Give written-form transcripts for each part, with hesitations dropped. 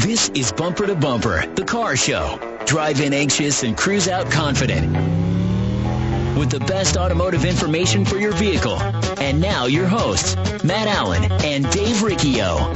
This is Bumper to Bumper, the car show. Drive in anxious and cruise out confident. With the best automotive information for your vehicle. And now your hosts, Matt Allen and Dave Riccio.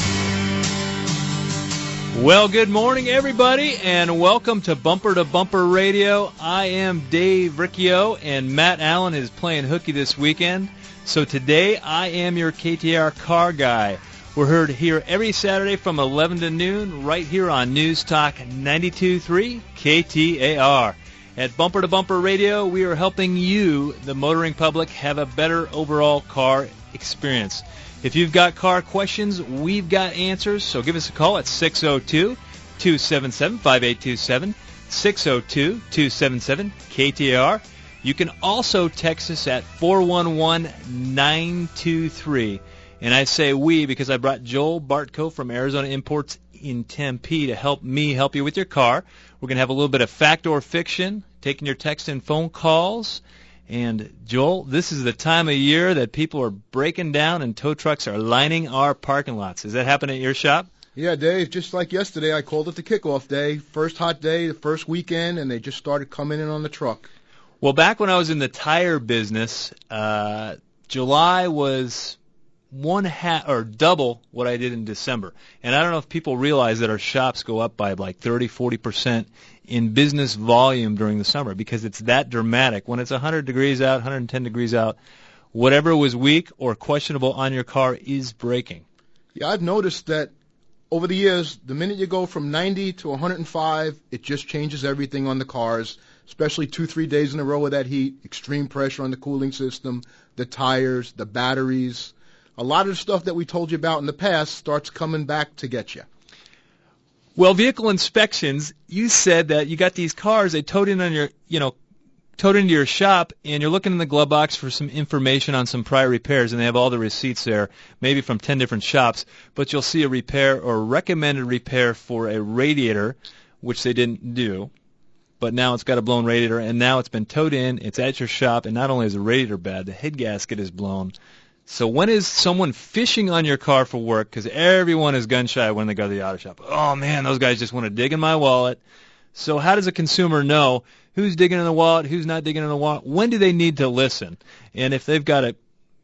Well, good morning, everybody, and welcome to Bumper Radio. I am Dave Riccio, and Matt Allen is playing hooky this weekend. So today, I am your KTAR car guy. We're heard here every Saturday from 11 to noon, right here on News Talk 92.3 KTAR. At Bumper to Bumper Radio, we are helping you, the motoring public, have a better overall car experience. If you've got car questions, we've got answers, so give us a call at 602-277-5827, 602-277-KTAR. You can also text us at 411-923. And I say we because I brought Joel Bartco from Arizona Imports in Tempe to help you with your car. We're going to have a little bit of fact or fiction, taking your text and phone calls. And, Joel, this is the time of year that people are breaking down and tow trucks are lining our parking lots. Does that happen at your shop? Yeah, Dave, just like yesterday, I called it the kickoff day. First hot day, the first weekend, and they just started coming in on the truck. Well, back when I was in the tire business, July was double what I did in December. And I don't know if people realize that our shops go up by like 30-40% in business volume during the summer because it's that dramatic. When it's 100 degrees out, 110 degrees out, whatever was weak or questionable on your car is breaking. Yeah, I've noticed that over the years, the minute you go from 90 to 105, it just changes everything on the cars, especially 2-3 days in a row of that heat, extreme pressure on the cooling system, the tires, the batteries. A lot of the stuff that we told you about in the past starts coming back to get you. Well, vehicle inspections, you said that you got these cars, they towed into your shop, and you're looking in the glove box for some information on some prior repairs, and they have all the receipts there, maybe from 10 different shops, but you'll see a repair or recommended repair for a radiator, which they didn't do, but now it's got a blown radiator, and now it's been towed in, it's at your shop, and not only is the radiator bad, the head gasket is blown. So when is someone fishing on your car for work? Because everyone is gun-shy when they go to the auto shop. Oh, man, those guys just want to dig in my wallet. So how does a consumer know who's digging in the wallet, who's not digging in the wallet? When do they need to listen? And if they've got a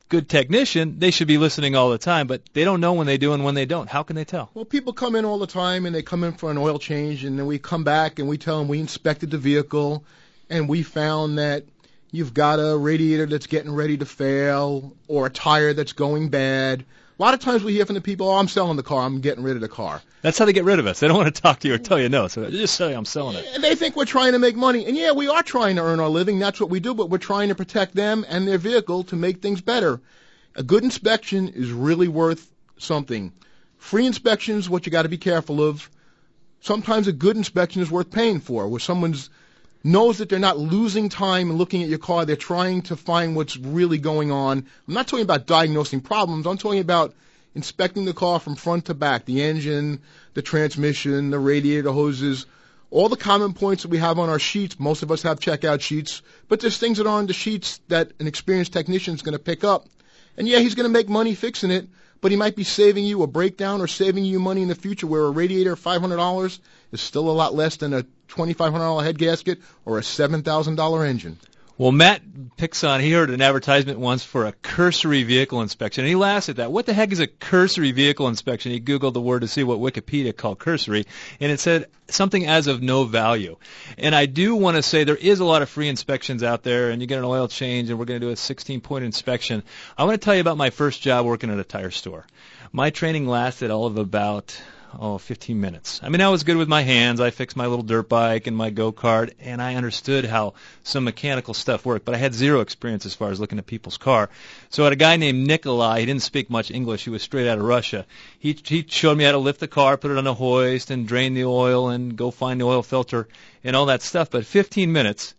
good technician, they should be listening all the time, but they don't know when they do and when they don't. How can they tell? Well, people come in all the time, and they come in for an oil change, and then we come back and we tell them we inspected the vehicle, and we found that you've got a radiator that's getting ready to fail or a tire that's going bad. A lot of times we hear from the people, oh, I'm selling the car, I'm getting rid of the car. That's how they get rid of us. They don't want to talk to you or tell you no, so they just say I'm selling it. And they think we're trying to make money. And, yeah, we are trying to earn our living. That's what we do, but we're trying to protect them and their vehicle to make things better. A good inspection is really worth something. Free inspection is what you got to be careful of. Sometimes a good inspection is worth paying for, where someone's knows that they're not losing time and looking at your car. They're trying to find what's really going on. I'm not talking about diagnosing problems. I'm talking about inspecting the car from front to back, the engine, the transmission, the radiator hoses, all the common points that we have on our sheets. Most of us have checkout sheets, but there's things that are on the sheets that an experienced technician is going to pick up. And, yeah, he's going to make money fixing it, but he might be saving you a breakdown or saving you money in the future where a radiator, $500, is still a lot less than a $2,500 head gasket or a $7,000 engine. Well, Matt picks on, he heard an advertisement once for a cursory vehicle inspection, and he laughs at that. What the heck is a cursory vehicle inspection? He Googled the word to see what Wikipedia called cursory, and it said something as of no value. And I do want to say there is a lot of free inspections out there, and you get an oil change, and we're going to do a 16-point inspection. I want to tell you about my first job working at a tire store. My training lasted all of about 15 minutes. I mean, I was good with my hands. I fixed my little dirt bike and my go-kart, and I understood how some mechanical stuff worked, but I had zero experience as far as looking at people's car. So I had a guy named Nikolai. He didn't speak much English. He was straight out of Russia. He showed me how to lift the car, put it on a hoist, and drain the oil, and go find the oil filter, and all that stuff. But 15 minutes.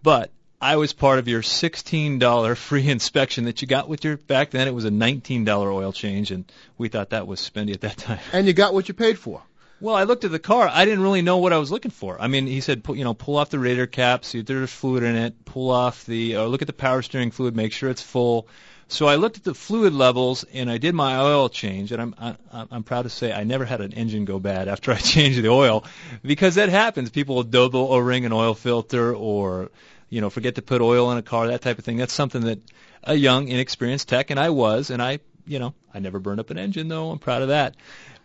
But I was part of your $16 free inspection that you got with your, back then it was a $19 oil change, and we thought that was spendy at that time. And you got what you paid for. Well, I looked at the car. I didn't really know what I was looking for. I mean, he said, pull off the radiator cap, see if there's fluid in it, pull off look at the power steering fluid, make sure it's full, So I looked at the fluid levels and I did my oil change, and I'm proud to say I never had an engine go bad after I changed the oil, because that happens. People will double O-ring an oil filter, or forget to put oil in a car, that type of thing. That's something that a young, inexperienced tech, and I was, and I never burned up an engine, though. I'm proud of that.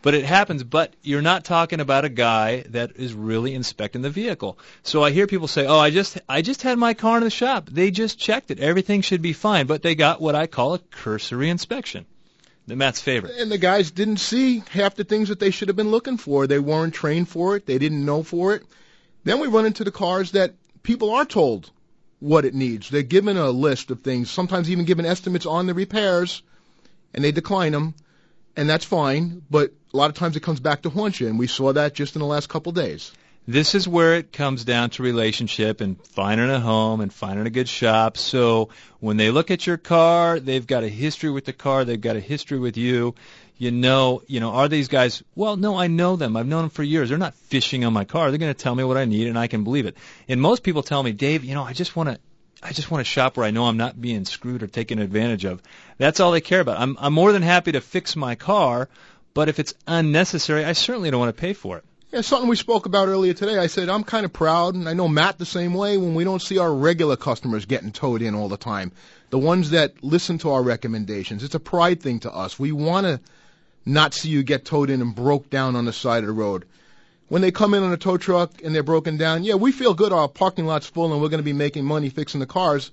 But it happens. But you're not talking about a guy that is really inspecting the vehicle. So I hear people say, "Oh, I just had my car in the shop. They just checked it. Everything should be fine." But they got what I call a cursory inspection. Matt's favorite. And the guys didn't see half the things that they should have been looking for. They weren't trained for it. They didn't know for it. Then we run into the cars that people are told what it needs. They're given a list of things, sometimes even given estimates on the repairs, and they decline them, and that's fine. But a lot of times it comes back to haunt you, and we saw that just in the last couple of days. This is where it comes down to relationship and finding a home and finding a good shop. So when they look at your car, they've got a history with the car. They've got a history with you. Are these guys, well, no, I know them. I've known them for years. They're not fishing on my car. They're going to tell me what I need, and I can believe it. And most people tell me, Dave, I just want to shop where I know I'm not being screwed or taken advantage of. That's all they care about. I'm more than happy to fix my car, but if it's unnecessary, I certainly don't want to pay for it. Yeah, something we spoke about earlier today. I said I'm kind of proud, and I know Matt the same way, when we don't see our regular customers getting towed in all the time. The ones that listen to our recommendations. It's a pride thing to us. We want to not see you get towed in and broke down on the side of the road. When they come in on a tow truck and they're broken down, yeah, we feel good our parking lot's full and we're going to be making money fixing the cars.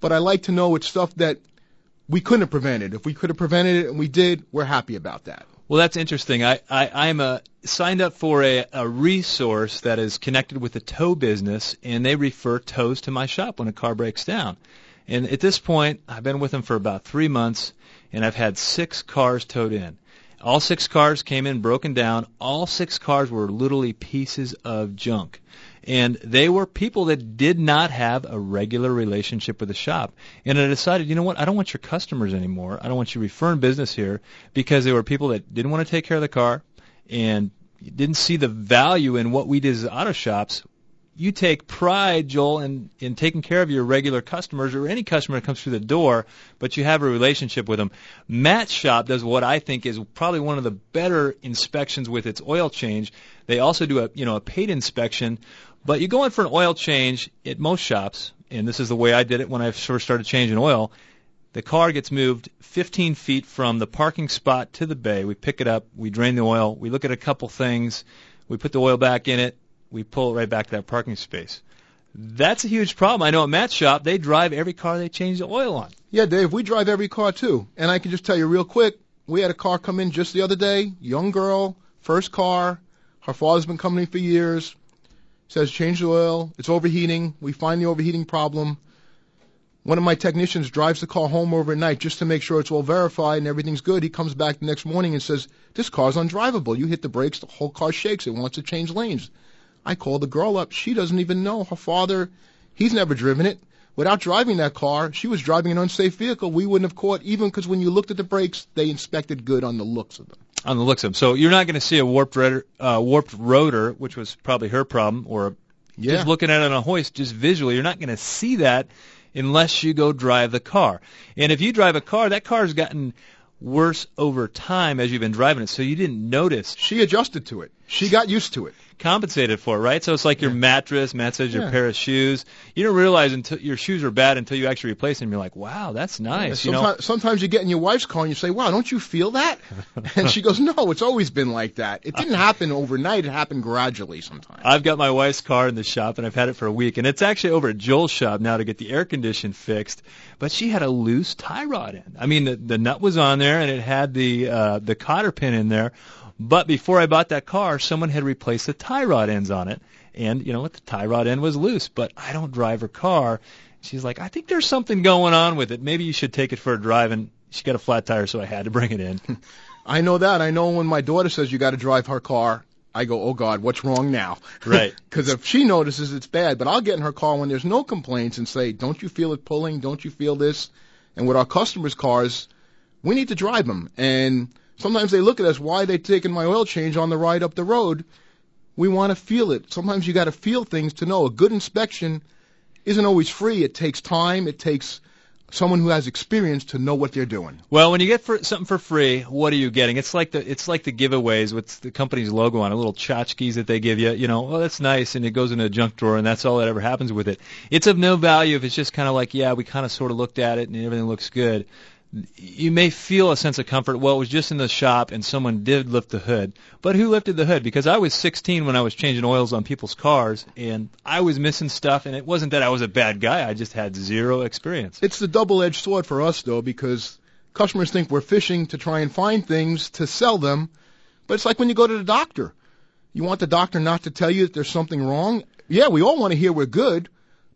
But I like to know it's stuff that we couldn't have prevented. If we could have prevented it and we did, we're happy about that. Well, that's interesting. I'm signed up for a resource that is connected with the tow business, and they refer tows to my shop when a car breaks down. And at this point, I've been with them for about 3 months, and I've had 6 cars towed in. All 6 cars came in broken down. All 6 cars were literally pieces of junk. And they were people that did not have a regular relationship with the shop. And I decided, you know what, I don't want your customers anymore. I don't want you referring business here, because they were people that didn't want to take care of the car and didn't see the value in what we did as auto shops. You take pride, Joel, in taking care of your regular customers or any customer that comes through the door, but you have a relationship with them. Matt's shop does what I think is probably one of the better inspections with its oil change. They also do a paid inspection, but you go in for an oil change at most shops, and this is the way I did it when I first started changing oil. The car gets moved 15 feet from the parking spot to the bay. We pick it up, we drain the oil, we look at a couple things, we put the oil back in it, we pull it right back to that parking space. That's a huge problem. I know at Matt's shop, they drive every car they change the oil on. Yeah, Dave, we drive every car too. And I can just tell you real quick, we had a car come in just the other day, young girl, first car. Her father's been coming in for years. Says change the oil, it's overheating. We find the overheating problem. One of my technicians drives the car home overnight just to make sure it's all verified and everything's good. He comes back the next morning and says, this car's undrivable. You hit the brakes, the whole car shakes. It wants to change lanes. I call the girl up. She doesn't even know. Her father, he's never driven it. Without driving that car, she was driving an unsafe vehicle. We wouldn't have caught, even because when you looked at the brakes, they inspected good on the looks of them. On the looks of them. So you're not going to see a warped rotor, which was probably her problem, or just looking at it on a hoist, just visually. You're not going to see that unless you go drive the car. And if you drive a car, that car's gotten worse over time as you've been driving it, so you didn't notice. She adjusted to it. She got used to it. Compensated for it, right? So it's like your mattress. Matt says your pair of shoes. You don't realize until your shoes are bad until you actually replace them. You're like, wow, that's nice. Sometimes you get in your wife's car and you say, wow, don't you feel that? And she goes, no, it's always been like that. It didn't happen overnight. It happened gradually sometimes. I've got my wife's car in the shop, and I've had it for a week. And it's actually over at Joel's shop now to get the air condition fixed. But she had a loose tie rod in. I mean, the nut was on there, and it had the cotter pin in there. But before I bought that car, someone had replaced the tie rod ends on it. And you know what? The tie rod end was loose. But I don't drive her car. She's like, I think there's something going on with it. Maybe you should take it for a drive. And she got a flat tire, so I had to bring it in. I know that. I know when my daughter says you got to drive her car, I go, oh, God, what's wrong now? Right. Because if she notices, it's bad. But I'll get in her car when there's no complaints and say, don't you feel it pulling? Don't you feel this? And with our customers' cars, we need to drive them. And sometimes they look at us, why are they taking my oil change on the ride up the road? We want to feel it. Sometimes you got to feel things to know. A good inspection isn't always free. It takes time. It takes someone who has experience to know what they're doing. Well, when you get something for free, what are you getting? It's like the giveaways with the company's logo on it, little tchotchkes that they give you. You know, well, that's nice, and it goes in a junk drawer, and that's all that ever happens with it. It's of no value if it's just kind of like, yeah, we kind of sort of looked at it, and everything looks good. You may feel a sense of comfort. Well, it was just in the shop, and someone did lift the hood. But who lifted the hood? Because I was 16 when I was changing oils on people's cars, and I was missing stuff, and it wasn't that I was a bad guy. I just had zero experience. It's the double-edged sword for us, though, because customers think we're fishing to try and find things to sell them. But it's like when you go to the doctor. You want the doctor not to tell you that there's something wrong? Yeah, we all want to hear we're good,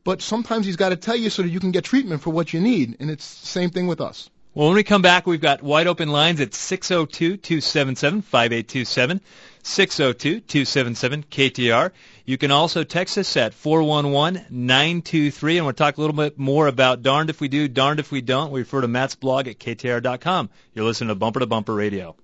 but sometimes he's got to tell you so that you can get treatment for what you need, and it's the same thing with us. Well, when we come back, we've got wide open lines at 602-277-5827, 602-277-KTAR. You can also text us at 411-923, and we'll talk a little bit more about darned if we do, darned if we don't. We refer to Matt's blog at KTAR.com. You're listening to Bumper Radio.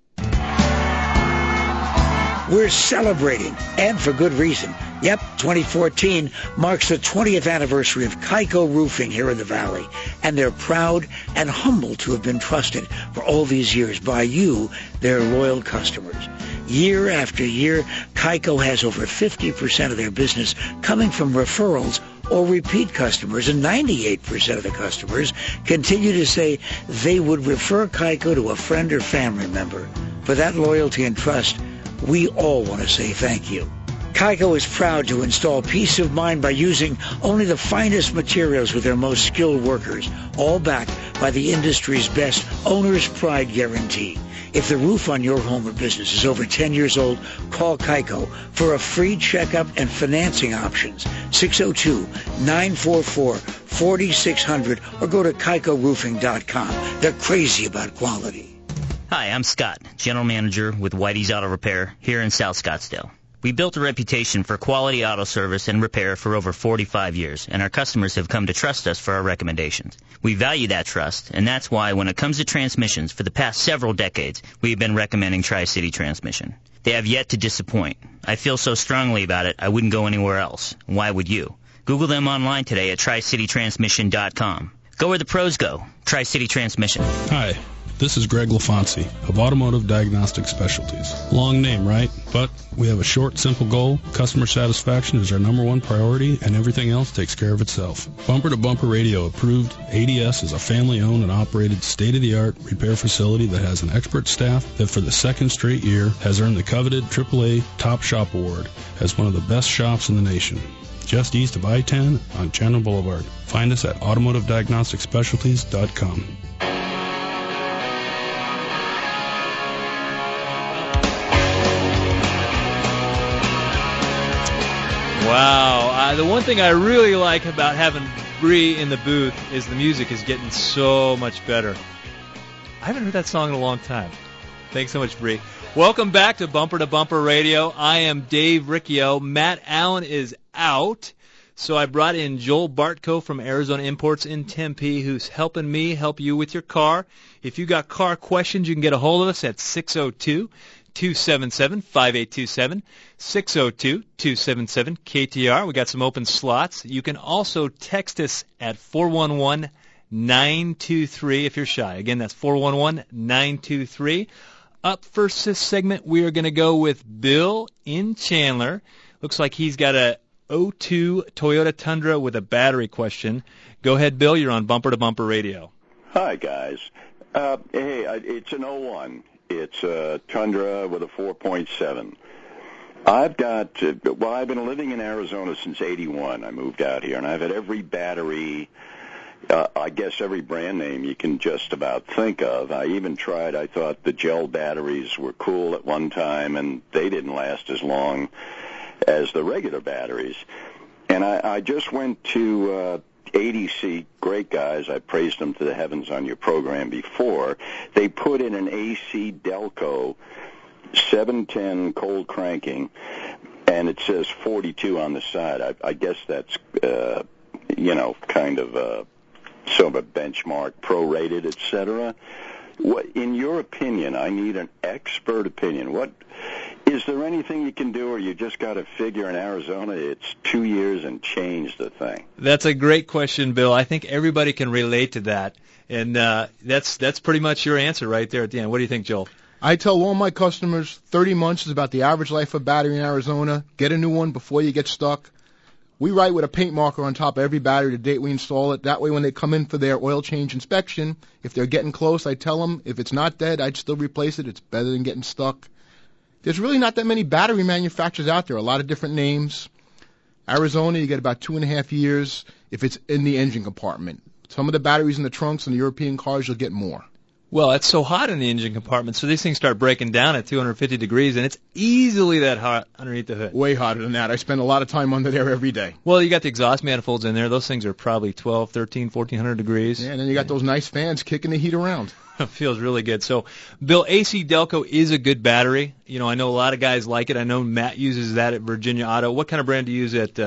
We're celebrating, and for good reason. Yep, 2014 marks the 20th anniversary of Kaiko Roofing here in the Valley, and they're proud and humbled to have been trusted for all these years by you, their loyal customers. Year after year, Kaiko has over 50% of their business coming from referrals or repeat customers, and 98% of the customers continue to say they would refer Kaiko to a friend or family member. For that loyalty and trust, we all want to say thank you. Kaiko is proud to install peace of mind by using only the finest materials with their most skilled workers, all backed by the industry's best owner's pride guarantee. If the roof on your home or business is over 10 years old, call Kaiko for a free checkup and financing options. 602-944-4600 or go to KaikoRoofing.com. They're crazy about quality. Hi, I'm Scott, General Manager with Whitey's Auto Repair here in South Scottsdale. We built a reputation for quality auto service and repair for over 45 years, and our customers have come to trust us for our recommendations. We value that trust, and that's why when it comes to transmissions, for the past several decades, we've been recommending Tri-City Transmission. They have yet to disappoint. I feel so strongly about it, I wouldn't go anywhere else. Why would you? Google them online today at TriCityTransmission.com. Go where the pros go. Tri-City Transmission. Hi. This is Greg LaFonsi of Automotive Diagnostic Specialties. Long name, right? But we have a short, simple goal. Customer satisfaction is our number one priority, and everything else takes care of itself. Bumper to Bumper Radio approved. ADS is a family-owned and operated state-of-the-art repair facility that has an expert staff that for the second straight year has earned the coveted AAA Top Shop Award as one of the best shops in the nation. Just east of I-10 on Chandler Boulevard. Find us at automotivediagnosticspecialties.com. Wow. The one thing I really like about having Bree in the booth is the music is getting so much better. I haven't heard that song in a long time. Thanks so much, Bree. Welcome back to Bumper Radio. I am Dave Riccio. Matt Allen is out, so I brought in Joel Bartco from Arizona Imports in Tempe, who's helping me help you with your car. If you got car questions, you can get a hold of us at 602-277-5827, 602-277-KTAR. We got some open slots. You can also text us at 411-923 if you're shy. Again, that's 411-923. Up first this segment, we are going to go with Bill in Chandler. Looks like he's got a 02 Toyota Tundra with a battery question. Go ahead, Bill. You're on Bumper to Bumper Radio. Hi, guys. Hey, it's an 01. It's a Tundra with a 4.7. I've been living in Arizona since 81. I moved out here, and I've had every battery, I guess every brand name you can just about think of. I even tried, I thought the gel batteries were cool at one time, and they didn't last as long as the regular batteries. And I just went to ADC, great guys. I praised them to the heavens on your program before. They put in an AC Delco 710 cold cranking, and it says 42 on the side. I guess that's, kind of sort of a benchmark, prorated, etc. What, in your opinion, I need an expert opinion. What Is there anything you can do, or you just got to figure in Arizona it's 2 years and change the thing? That's a great question, Bill. I think everybody can relate to that, and that's pretty much your answer right there at the end. What do you think, Joel? I tell all my customers 30 months is about the average life of battery in Arizona. Get a new one before you get stuck. We write with a paint marker on top of every battery the date we install it. That way when they come in for their oil change inspection, if they're getting close, I tell them if it's not dead, I'd still replace it. It's better than getting stuck. There's really not that many battery manufacturers out there, a lot of different names. Arizona, you get about 2.5 years if it's in the engine compartment. Some of the batteries in the trunks in the European cars, you'll get more. Well, it's so hot in the engine compartment, so these things start breaking down at 250 degrees, and it's easily that hot underneath the hood. Way hotter than that. I spend a lot of time under there every day. Well, you got the exhaust manifolds in there. Those things are probably 12, 13, 1400 degrees. Yeah, and then you got those nice fans kicking the heat around. It feels really good. So, Bill, AC Delco is a good battery. You know, I know a lot of guys like it. I know Matt uses that at Virginia Auto. What kind of brand do you use at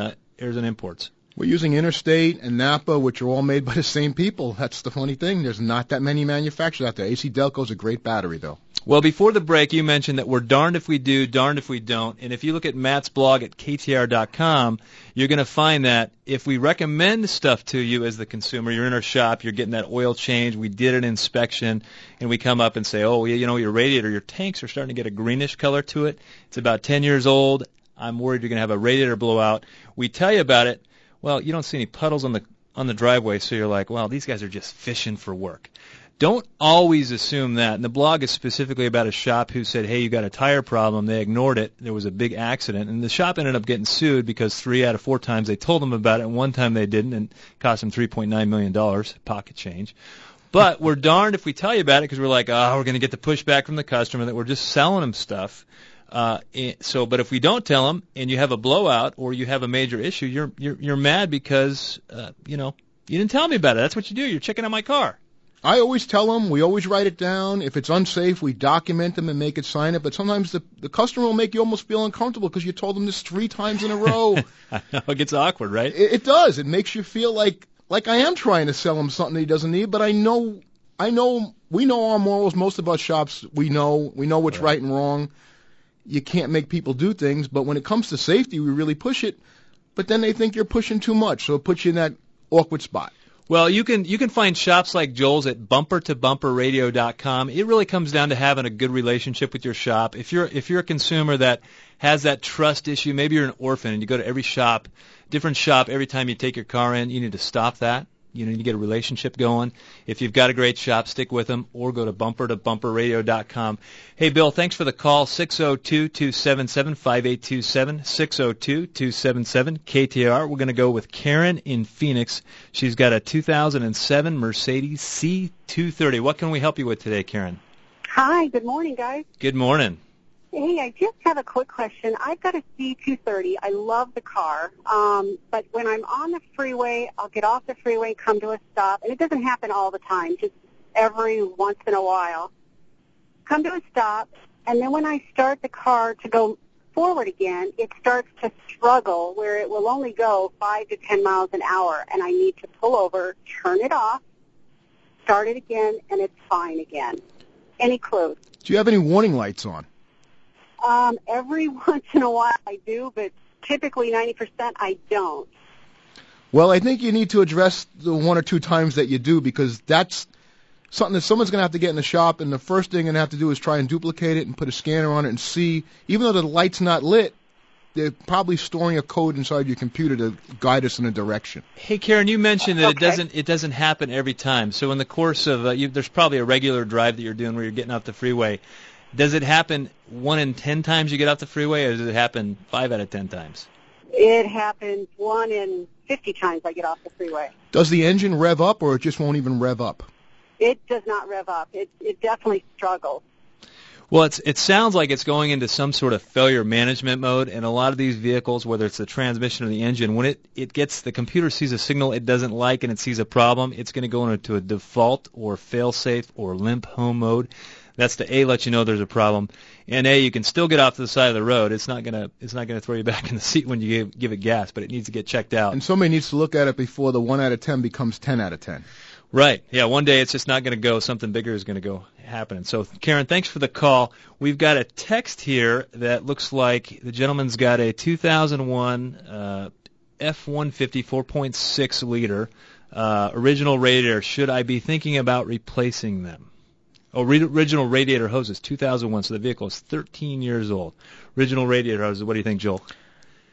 Arizona Imports? We're using Interstate and Napa, which are all made by the same people. That's the funny thing. There's not that many manufacturers out there. AC Delco's a great battery, though. Well, before the break, you mentioned that we're darned if we do, darned if we don't. And if you look at Matt's blog at KTAR.com, you're going to find that if we recommend stuff to you as the consumer, you're in our shop, you're getting that oil change, we did an inspection, and we come up and say, oh, you know, your radiator, your tanks are starting to get a greenish color to it. It's about 10 years old. I'm worried you're going to have a radiator blowout. We tell you about it. Well, you don't see any puddles on the driveway, so you're like, well, these guys are just fishing for work. Don't always assume that. And the blog is specifically about a shop who said, hey, you got a tire problem. They ignored it. There was a big accident. And the shop ended up getting sued because 3 out of 4 times they told them about it, and one time they didn't, and it cost them $3.9 million, pocket change. But we're darned if we tell you about it because we're like, oh, we're going to get the pushback from the customer that we're just selling them stuff. But if we don't tell them and you have a blowout or you have a major issue, you're mad because you didn't tell me about it. That's what you do. You're checking out my car. I always tell them. We always write it down. If it's unsafe, we document them and make it sign it. But sometimes the customer will make you almost feel uncomfortable because you told them this 3 times in a row. I know, it gets awkward, right? It does. It makes you feel like I am trying to sell him something that he doesn't need. But I know we know our morals. Most of us shops, we know what's right and wrong. You can't make people do things, but when it comes to safety, we really push it. But then they think you're pushing too much, so it puts you in that awkward spot. Well, you can find shops like Joel's at bumpertobumperradio.com. It really comes down to having a good relationship with your shop. If you're a consumer that has that trust issue, maybe you're an orphan and you go to every shop, different shop every time you take your car in, you need to stop that. You need to get a relationship going. If you've got a great shop, stick with them or go to bumpertobumperradio.com. Hey, Bill, thanks for the call, 602-277-5827, 602-277-KTAR. We're going to go with Karen in Phoenix. She's got a 2007 Mercedes C230. What can we help you with today, Karen? Hi, good morning, guys. Good morning. Hey, I just have a quick question. I've got a C230. I love the car, but when I'm on the freeway, I'll get off the freeway, come to a stop, and it doesn't happen all the time, just every once in a while. Come to a stop, and then when I start the car to go forward again, it starts to struggle where it will only go 5 to 10 miles an hour, and I need to pull over, turn it off, start it again, and it's fine again. Any clues? Do you have any warning lights on? Every once in a while I do, but typically 90% I don't. Well, I think you need to address the 1 or 2 times that you do, because that's something that someone's going to have to get in the shop, and the first thing they're going to have to do is try and duplicate it and put a scanner on it and see. Even though the light's not lit, they're probably storing a code inside your computer to guide us in a direction. Hey, Karen, you mentioned that it doesn't happen every time. So in the course of there's probably a regular drive that you're doing where you're getting off the freeway. Does it happen 1 in 10 times you get off the freeway, or does it happen 5 out of 10 times? It happens 1 in 50 times I get off the freeway. Does the engine rev up, or it just won't even rev up? It does not rev up. It definitely struggles. Well, it sounds like it's going into some sort of failure management mode, and a lot of these vehicles, whether it's the transmission or the engine, when the computer sees a signal it doesn't like and it sees a problem, it's going to go into a default or fail-safe or limp home mode. That's to A, let you know there's a problem, and A, you can still get off to the side of the road. It's not gonna throw you back in the seat when you give it gas, but it needs to get checked out. And somebody needs to look at it before the 1 out of 10 becomes 10 out of 10. Right. Yeah, one day it's just not going to go. Something bigger is going to go happening. So, Karen, thanks for the call. We've got a text here that looks like the gentleman's got a 2001 F-150 4.6 liter original radiator. Should I be thinking about replacing them? Oh, original radiator hoses, 2001. So the vehicle is 13 years old. Original radiator hoses. What do you think, Joel?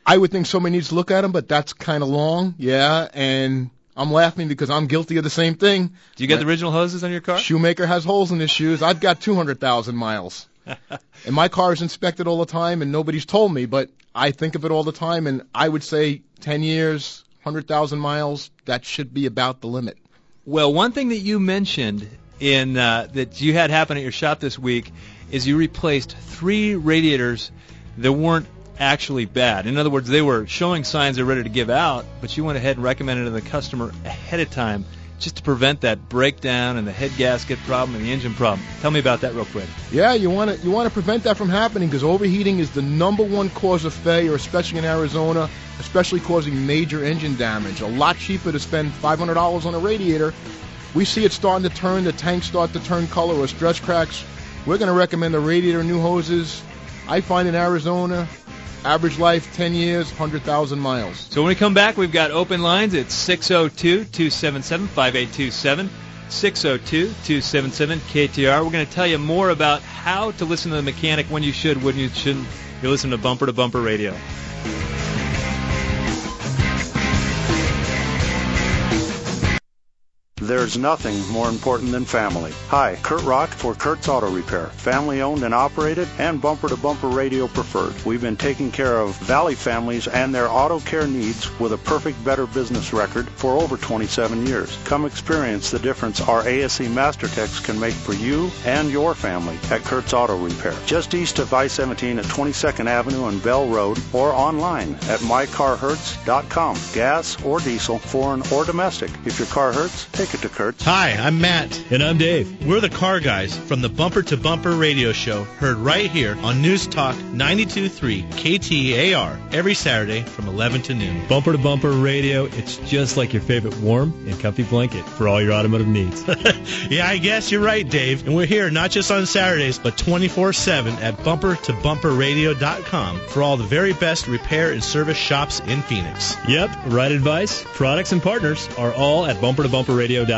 I would think somebody needs to look at them, but that's kind of long. Yeah, and I'm laughing because I'm guilty of the same thing. Do you get the original hoses on your car? Shoemaker has holes in his shoes. I've got 200,000 miles. And my car is inspected all the time, and nobody's told me, but I think of it all the time, and I would say 10 years, 100,000 miles, that should be about the limit. Well, one thing that you mentioned in that you had happen at your shop this week is you replaced 3 radiators that weren't actually bad. In other words, they were showing signs they're ready to give out, but you went ahead and recommended to the customer ahead of time just to prevent that breakdown and the head gasket problem and the engine problem. Tell me about that real quick. Yeah, you want to prevent that from happening because overheating is the #1 cause of failure, especially in Arizona, especially causing major engine damage. A lot cheaper to spend $500 on a radiator. We see it starting to turn, the tanks start to turn color or stress cracks. We're going to recommend the radiator new hoses. I find in Arizona, average life 10 years, 100,000 miles. So when we come back, we've got open lines at 602-277-5827, 602-277-KTAR. We're going to tell you more about how to listen to the mechanic, when you should, when you shouldn't. You're listening to Bumper Radio. There's nothing more important than family. Hi, Kurt Rock for Kurt's Auto Repair. Family owned and operated and bumper-to-bumper radio preferred. We've been taking care of Valley families and their auto care needs with a perfect Better Business record for over 27 years. Come experience the difference our ASE MasterTechs can make for you and your family at Kurt's Auto Repair. Just east of I-17 at 22nd Avenue and Bell Road, or online at mycarhurts.com. Gas or diesel, foreign or domestic. If your car hurts, take it to Kurt's. Hi, I'm Matt. And I'm Dave. We're the car guys from the Bumper to Bumper radio show, heard right here on News Talk 92.3 KTAR every Saturday from 11 to noon. Bumper to Bumper radio, it's just like your favorite warm and comfy blanket for all your automotive needs. Yeah, I guess you're right, Dave. And we're here not just on Saturdays, but 24/7 at bumpertobumperradio.com for all the very best repair and service shops in Phoenix. Yep, right advice, products, and partners are all at bumpertobumperradio.com.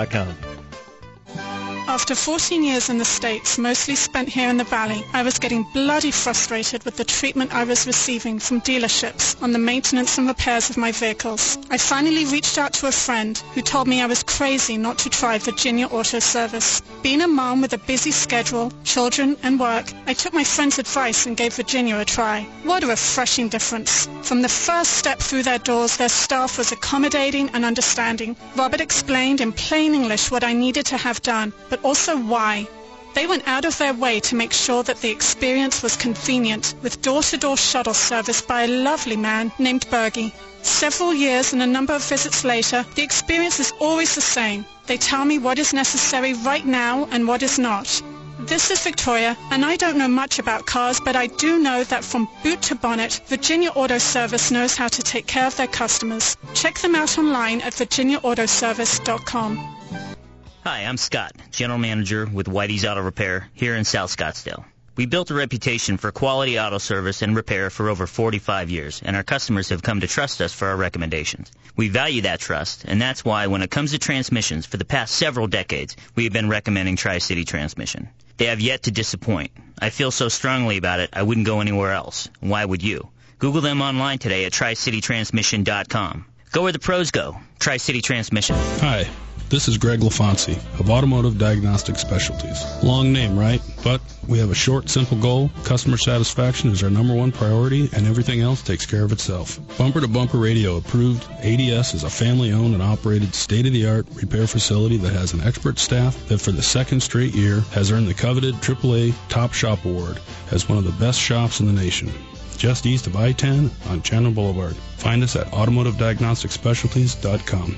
After 14 years in the States, mostly spent here in the Valley, I was getting bloody frustrated with the treatment I was receiving from dealerships on the maintenance and repairs of my vehicles. I finally reached out to a friend who told me I was crazy not to try Virginia Auto Service. Being a mom with a busy schedule, children, and work, I took my friend's advice and gave Virginia a try. What a refreshing difference. From the first step through their doors, their staff was accommodating and understanding. Robert explained in plain English what I needed to have done, but also why. They went out of their way to make sure that the experience was convenient, with door-to-door shuttle service by a lovely man named Bergie. Several years and a number of visits later, the experience is always the same. They tell me what is necessary right now and what is not. This is Victoria, and I don't know much about cars, but I do know that from boot to bonnet, Virginia Auto Service knows how to take care of their customers. Check them out online at virginiaautoservice.com. Hi, I'm Scott, General Manager with Whitey's Auto Repair here in South Scottsdale. We built a reputation for quality auto service and repair for over 45 years, and our customers have come to trust us for our recommendations. We value that trust, and that's why when it comes to transmissions for the past several decades, we have been recommending Tri-City Transmission. They have yet to disappoint. I feel so strongly about it, I wouldn't go anywhere else. Why would you? Google them online today at tricitytransmission.com. Go where the pros go. Tri-City Transmission. Hi. This is Greg LaFonsi of Automotive Diagnostic Specialties. Long name, right? But we have a short, simple goal. Customer satisfaction is our #1 priority, and everything else takes care of itself. Bumper to Bumper Radio approved. ADS is a family-owned and operated state-of-the-art repair facility that has an expert staff that for the second straight year has earned the coveted AAA Top Shop Award as one of the best shops in the nation. Just east of I-10 on Chandler Boulevard. Find us at automotiveddiagnosticspecialties.com.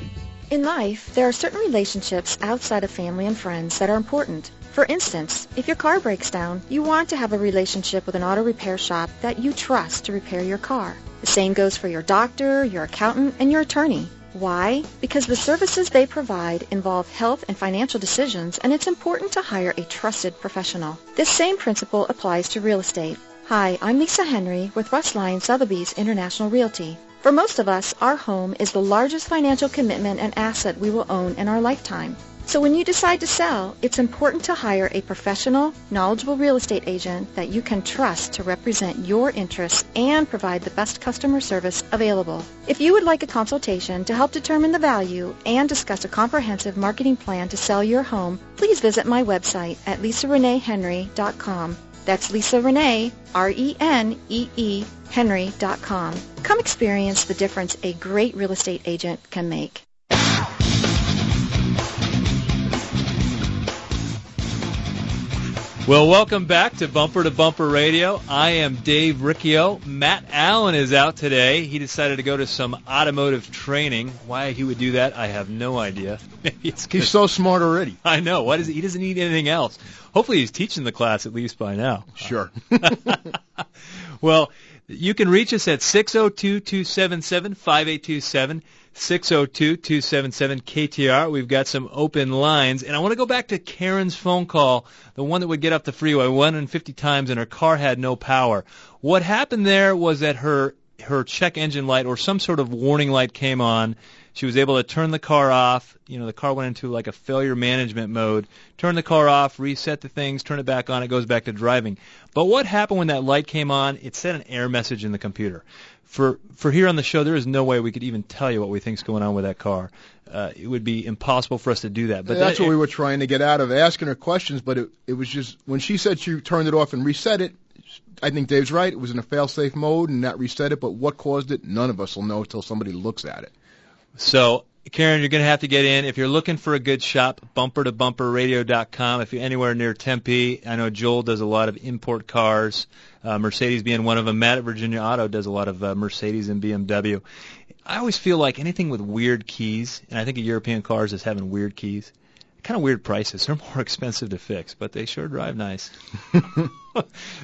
In life, there are certain relationships outside of family and friends that are important. For instance, if your car breaks down, you want to have a relationship with an auto repair shop that you trust to repair your car. The same goes for your doctor, your accountant, and your attorney. Why? Because the services they provide involve health and financial decisions, and it's important to hire a trusted professional. This same principle applies to real estate. Hi, I'm Lisa Henry with Russ Lyon Sotheby's International Realty. For most of us, our home is the largest financial commitment and asset we will own in our lifetime. So when you decide to sell, it's important to hire a professional, knowledgeable real estate agent that you can trust to represent your interests and provide the best customer service available. If you would like a consultation to help determine the value and discuss a comprehensive marketing plan to sell your home, please visit my website at lisareneehenry.com. That's Lisa Renee, R-E-N-E-E, Henry.com. Come experience the difference a great real estate agent can make. Well, welcome back to Bumper Radio. I am Dave Riccio. Matt Allen is out today. He decided to go to some automotive training. Why he would do that, I have no idea. Maybe it's He's so smart already. I know. He doesn't need anything else. Hopefully he's teaching the class at least by now. Sure. Well, you can reach us at 602-277-5827. 602-277-KTAR. We've got some open lines. And I want to go back to Karen's phone call, the one that would get up the freeway 150 times and her car had no power. What happened there was that her check engine light or some sort of warning light came on. She was able to turn the car off. You know, the car went into like a failure management mode. Turn the car off, reset the things, turn it back on, it goes back to driving. But what happened when that light came on? It sent an error message in the computer. For here on the show, there is no way we could even tell you what we think is going on with that car. It would be impossible for us to do that. But that's what we were trying to get out of asking her questions, but it was just when she said she turned it off and reset it, I think Dave's right. It was in a fail-safe mode and that reset it, but what caused it, none of us will know until somebody looks at it. So, Karen, you're going to have to get in. If you're looking for a good shop, bumpertobumperradio.com. If you're anywhere near Tempe, I know Joel does a lot of import cars, Mercedes being one of them. Matt at Virginia Auto does a lot of Mercedes and BMW. I always feel like anything with weird keys, and I think of European cars as having weird keys, kind of weird prices. They're more expensive to fix, but they sure drive nice.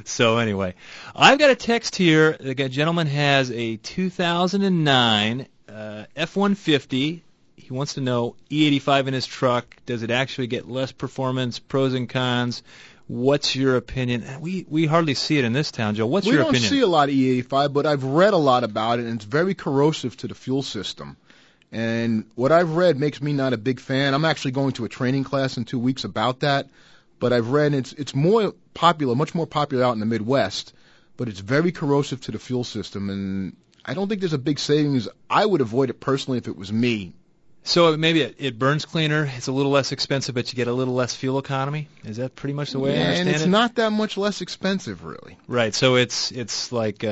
So anyway, I've got a text here. The gentleman has a 2009 F-150. He wants to know E85 in his truck. Does it actually get less performance? Pros and cons. What's your opinion? We hardly see it in this town, Joe. What's your opinion? We don't see a lot of E85, but I've read a lot about it, and it's very corrosive to the fuel system. And what I've read makes me not a big fan. I'm actually going to a training class in 2 weeks about that. But I've read it's more popular, much more popular out in the Midwest, but it's very corrosive to the fuel system, and I don't think there's a big savings. I would avoid it personally if it was me. So maybe it burns cleaner, it's a little less expensive, but you get a little less fuel economy? Is that pretty much the way I understand it? And it's not that much less expensive, really. Right, so it's like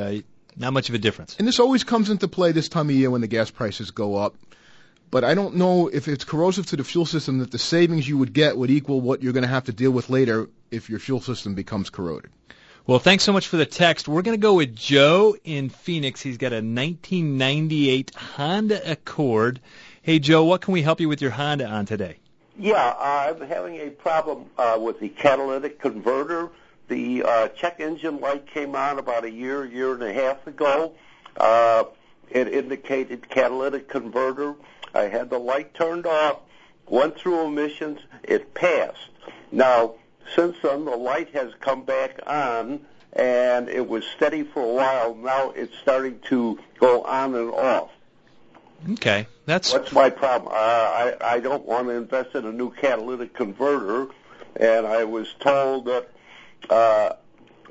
not much of a difference. And this always comes into play this time of year when the gas prices go up. But I don't know if it's corrosive to the fuel system that the savings you would get would equal what you're going to have to deal with later if your fuel system becomes corroded. Well, thanks so much for the text. We're going to go with Joe in Phoenix. He's got a 1998 Honda Accord. Hey, Joe, what can we help you with your Honda on today? Yeah, I'm having a problem with the catalytic converter. The check engine light came on about a year and a half ago. It indicated catalytic converter. I had the light turned off, went through emissions, it passed. Now, since then, the light has come back on, and it was steady for a while. Now it's starting to go on and off. Okay. What's my problem? I don't want to invest in a new catalytic converter, and I was told that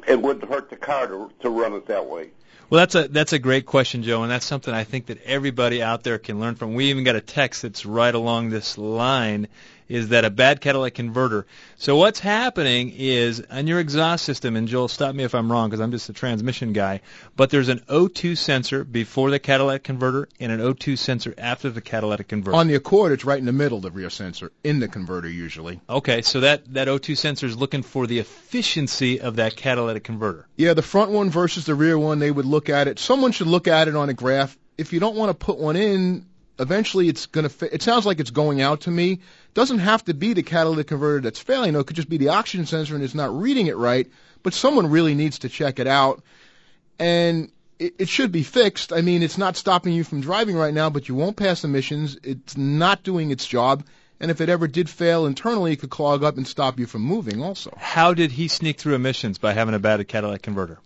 it wouldn't hurt the car to run it that way. Well, that's a great question, Joe, and that's something I think that everybody out there can learn from. We even got a text that's right along this line, is that a bad catalytic converter. So what's happening is on your exhaust system, and Joel, stop me if I'm wrong because I'm just a transmission guy, but there's an O2 sensor before the catalytic converter and an O2 sensor after the catalytic converter. On the Accord, it's right in the middle, the rear sensor, in the converter usually. Okay, so that O2 sensor is looking for the efficiency of that catalytic converter. Yeah, the front one versus the rear one, they would look at it. Someone should look at it on a graph. If you don't want to put one in, eventually it's going to it sounds like it's going out to me. Doesn't have to be the catalytic converter that's failing. No, it could just be the oxygen sensor and it's not reading it right. But someone really needs to check it out. And it should be fixed. I mean, it's not stopping you from driving right now, but you won't pass emissions. It's not doing its job. And if it ever did fail internally, it could clog up and stop you from moving also. How did he sneak through emissions by having a bad catalytic converter?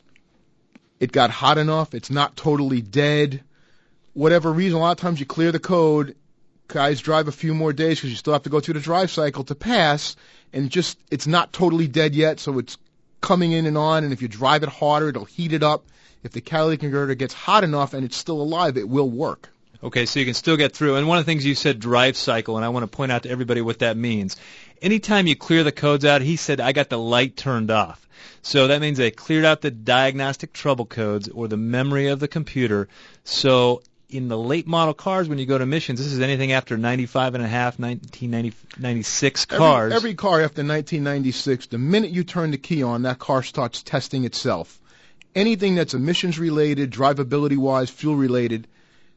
It got hot enough. It's not totally dead. Whatever reason, a lot of times you clear the code. Guys drive a few more days because you still have to go through the drive cycle to pass. And it's not totally dead yet, so it's coming in and on. And if you drive it harder, it'll heat it up. If the catalytic converter gets hot enough and it's still alive, it will work. Okay, so you can still get through. And one of the things you said, drive cycle, and I want to point out to everybody what that means. Anytime you clear the codes out, he said, I got the light turned off. So that means they cleared out the diagnostic trouble codes or the memory of the computer. So in the late model cars, when you go to emissions, this is anything after 95 and a half, 1996 cars. Every car after 1996, the minute you turn the key on, that car starts testing itself. Anything that's emissions related, drivability wise, fuel related,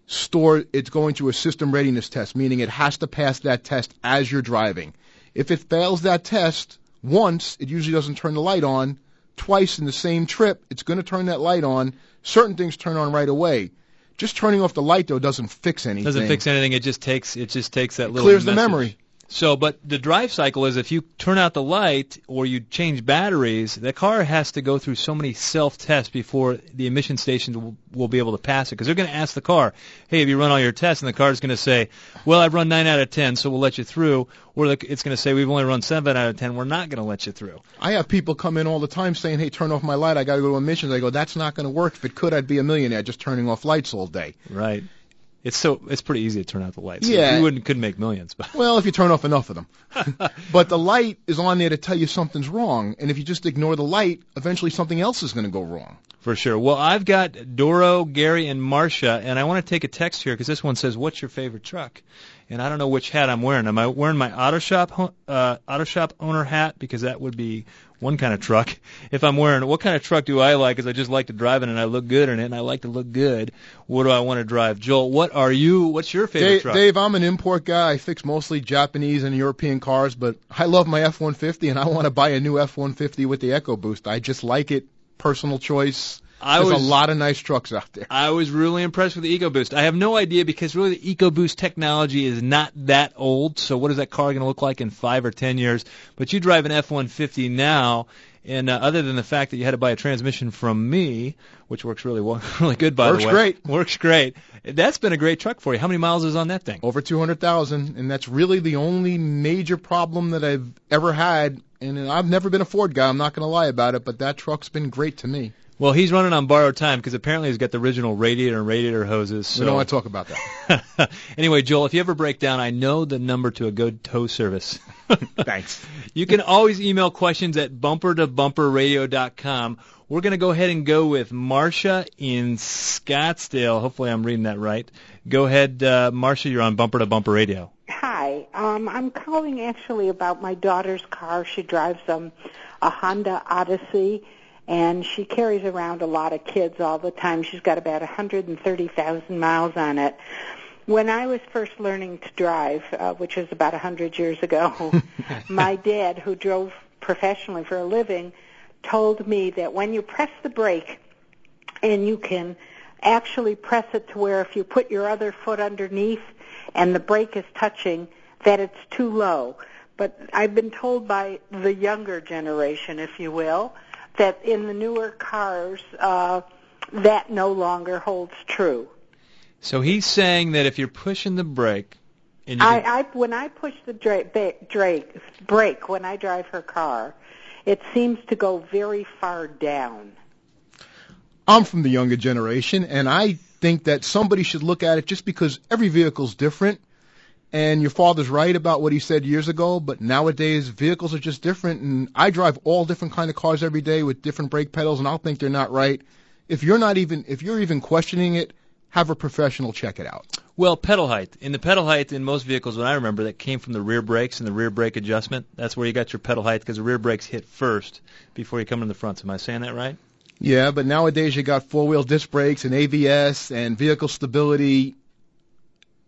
it's going through a system readiness test, meaning it has to pass that test as you're driving. If it fails that test once, it usually doesn't turn the light on. Twice in the same trip, it's going to turn that light on. Certain things turn on right away. Just turning off the light, though, doesn't fix anything. Doesn't fix anything. It just takes that little clears message. The memory. So, but the drive cycle is if you turn out the light or you change batteries, the car has to go through so many self-tests before the emission stations will be able to pass it. Because they're going to ask the car, hey, have you run all your tests? And the car is going to say, well, I've run 9 out of 10, so we'll let you through. Or it's going to say, we've only run 7 out of 10, we're not going to let you through. I have people come in all the time saying, hey, turn off my light, I got to go to emissions. I go, that's not going to work. If it could, I'd be a millionaire just turning off lights all day. Right. It's pretty easy to turn out the lights. Yeah. You couldn't make millions. But. Well, if you turn off enough of them. But the light is on there to tell you something's wrong. And if you just ignore the light, eventually something else is going to go wrong. For sure. Well, I've got Doro, Gary, and Marcia, and I want to take a text here because this one says, what's your favorite truck? And I don't know which hat I'm wearing. Am I wearing my auto shop owner hat? Because that would be one kind of truck. If I'm wearing, what kind of truck do I like? Because I just like to drive it and I look good in it and I like to look good. What do I want to drive? Joel, what's your favorite truck? Dave, I'm an import guy. I fix mostly Japanese and European cars, but I love my F-150 and I want to buy a new F-150 with the EcoBoost. I just like it. Personal choice. There's a lot of nice trucks out there. I was really impressed with the EcoBoost. I have no idea because really the EcoBoost technology is not that old. So what is that car going to look like in 5 or 10 years? But you drive an F-150 now, and other than the fact that you had to buy a transmission from me, which works really well, really good by the way. Works great. That's been a great truck for you. How many miles is on that thing? Over 200,000, and that's really the only major problem that I've ever had. And I've never been a Ford guy. I'm not going to lie about it, but that truck's been great to me. Well, he's running on borrowed time because apparently he's got the original radiator and radiator hoses. So. We don't want to talk about that. Anyway, Joel, if you ever break down, I know the number to a good tow service. Thanks. You can always email questions at bumpertobumperradio.com. We're going to go ahead and go with Marcia in Scottsdale. Hopefully I'm reading that right. Go ahead, Marcia, you're on Bumper to Bumper Radio. Hi. I'm calling actually about my daughter's car. She drives a Honda Odyssey. And she carries around a lot of kids all the time. She's got about 130,000 miles on it. When I was first learning to drive, which was about 100 years ago, my dad, who drove professionally for a living, told me that when you press the brake, and you can actually press it to where if you put your other foot underneath and the brake is touching, that it's too low. But I've been told by the younger generation, if you will, that in the newer cars, that no longer holds true. So he's saying that if you're pushing the brake, and when I push the brake when I drive her car, it seems to go very far down. I'm from the younger generation, and I think that somebody should look at it just because every vehicle's different. And your father's right about what he said years ago, but nowadays vehicles are just different, and I drive all different kind of cars every day with different brake pedals, and I'll think they're not right. If you're even questioning it, have a professional check it out. Well, pedal height. In the pedal height in most vehicles, when I remember, that came from the rear brakes and the rear brake adjustment. That's where you got your pedal height because the rear brakes hit first before you come in the front. Am I saying that right? Yeah, but nowadays you got four-wheel disc brakes and ABS and vehicle stability.